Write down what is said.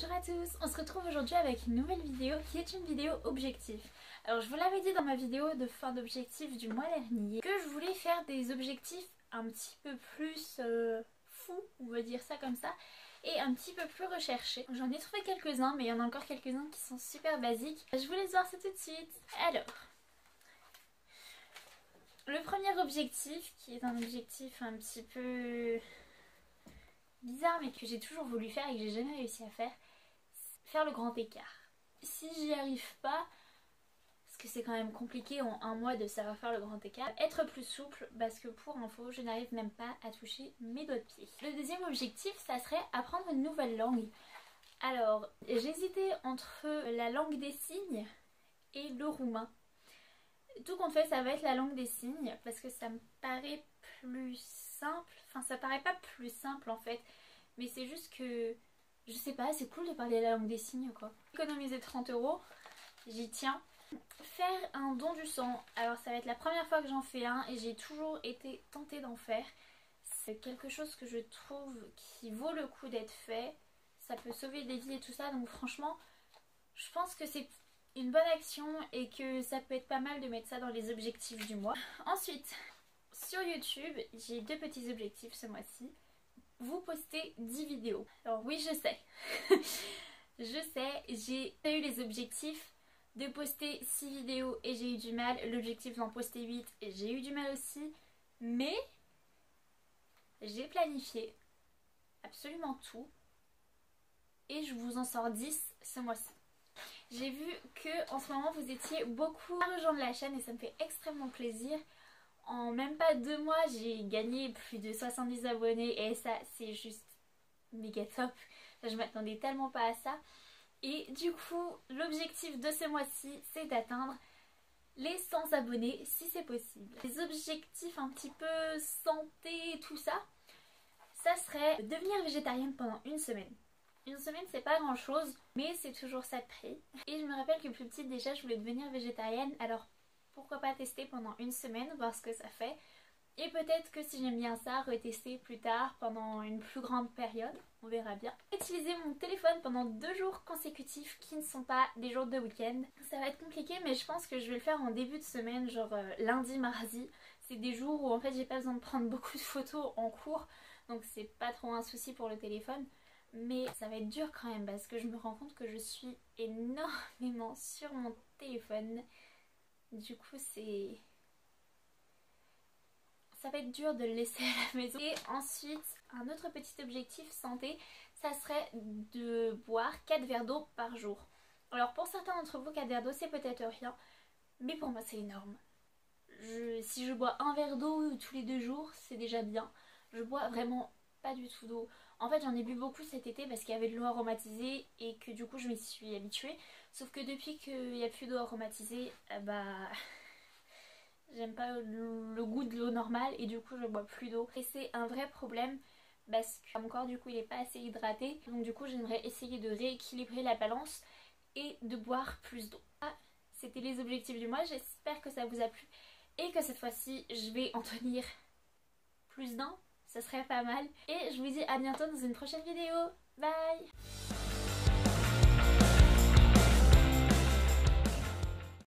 Bonjour à tous, on se retrouve aujourd'hui avec une nouvelle vidéo qui est une vidéo objectif. Alors je vous l'avais dit dans ma vidéo de fin d'objectif du mois dernier que je voulais faire des objectifs un petit peu plus fous, on va dire ça comme ça, et un petit peu plus recherchés. J'en ai trouvé quelques-uns mais il y en a encore quelques-uns qui sont super basiques. Je vous laisse voir ça tout de suite. Alors, le premier objectif qui est un objectif un petit peu bizarre mais que j'ai toujours voulu faire et que j'ai jamais réussi à faire, c'est faire le grand écart. Si j'y arrive pas, parce que c'est quand même compliqué en un mois de savoir faire le grand écart, être plus souple parce que pour info je n'arrive même pas à toucher mes doigts de pied. Le deuxième objectif ça serait apprendre une nouvelle langue. Alors j'hésitais entre la langue des signes et le roumain. Tout compte fait ça va être la langue des signes parce que ça me paraît plus simple, enfin ça paraît pas plus simple en fait, mais c'est juste que je sais pas, c'est cool de parler la langue des signes quoi. Économiser 30 €, j'y tiens. Faire un don du sang, alors ça va être la première fois que j'en fais un et j'ai toujours été tentée d'en faire. C'est quelque chose que je trouve qui vaut le coup d'être fait, ça peut sauver des vies et tout ça, donc franchement je pense que c'est une bonne action et que ça peut être pas mal de mettre ça dans les objectifs du mois. Ensuite, sur YouTube, j'ai deux petits objectifs ce mois-ci. Vous postez 10 vidéos. Alors oui, je sais. Je sais, j'ai eu les objectifs de poster 6 vidéos et j'ai eu du mal. L'objectif d'en poster 8 et j'ai eu du mal aussi. Mais j'ai planifié absolument tout et je vous en sors 10 ce mois-ci. J'ai vu que en ce moment vous étiez beaucoup à rejoindre la chaîne et ça me fait extrêmement plaisir. En même pas 2 mois j'ai gagné plus de 70 abonnés et ça c'est juste méga top. Je m'attendais tellement pas à ça. Et du coup l'objectif de ce mois-ci c'est d'atteindre les 100 abonnés si c'est possible. Les objectifs un petit peu santé tout ça, ça serait devenir végétarienne pendant une semaine. Une semaine c'est pas grand chose mais c'est toujours ça de prix. Et je me rappelle que plus petite déjà je voulais devenir végétarienne, alors pourquoi pas tester pendant une semaine, voir ce que ça fait. Et peut-être que si j'aime bien ça, retester plus tard pendant une plus grande période, on verra bien. Utiliser mon téléphone pendant 2 jours consécutifs qui ne sont pas des jours de week-end. Ça va être compliqué mais je pense que je vais le faire en début de semaine, genre lundi, mardi. C'est des jours où en fait j'ai pas besoin de prendre beaucoup de photos en cours, donc c'est pas trop un souci pour le téléphone. Mais ça va être dur quand même parce que je me rends compte que je suis énormément sur mon téléphone. Du coup ça va être dur de le laisser à la maison. Et ensuite un autre petit objectif santé, ça serait de boire 4 verres d'eau par jour. Alors pour certains d'entre vous 4 verres d'eau c'est peut-être rien, mais pour moi c'est énorme. Si je bois un verre d'eau tous les 2 jours c'est déjà bien. Je bois vraiment pas du tout d'eau. En fait j'en ai bu beaucoup cet été parce qu'il y avait de l'eau aromatisée et que du coup je m'y suis habituée. Sauf que depuis qu'il n'y a plus d'eau aromatisée, j'aime pas le goût de l'eau normale et du coup je bois plus d'eau. Et c'est un vrai problème parce que mon corps du coup il est pas assez hydraté. Donc du coup j'aimerais essayer de rééquilibrer la balance et de boire plus d'eau. C'était les objectifs du mois, j'espère que ça vous a plu et que cette fois-ci je vais en tenir plus d'un. Ça serait pas mal. Et je vous dis à bientôt dans une prochaine vidéo. Bye!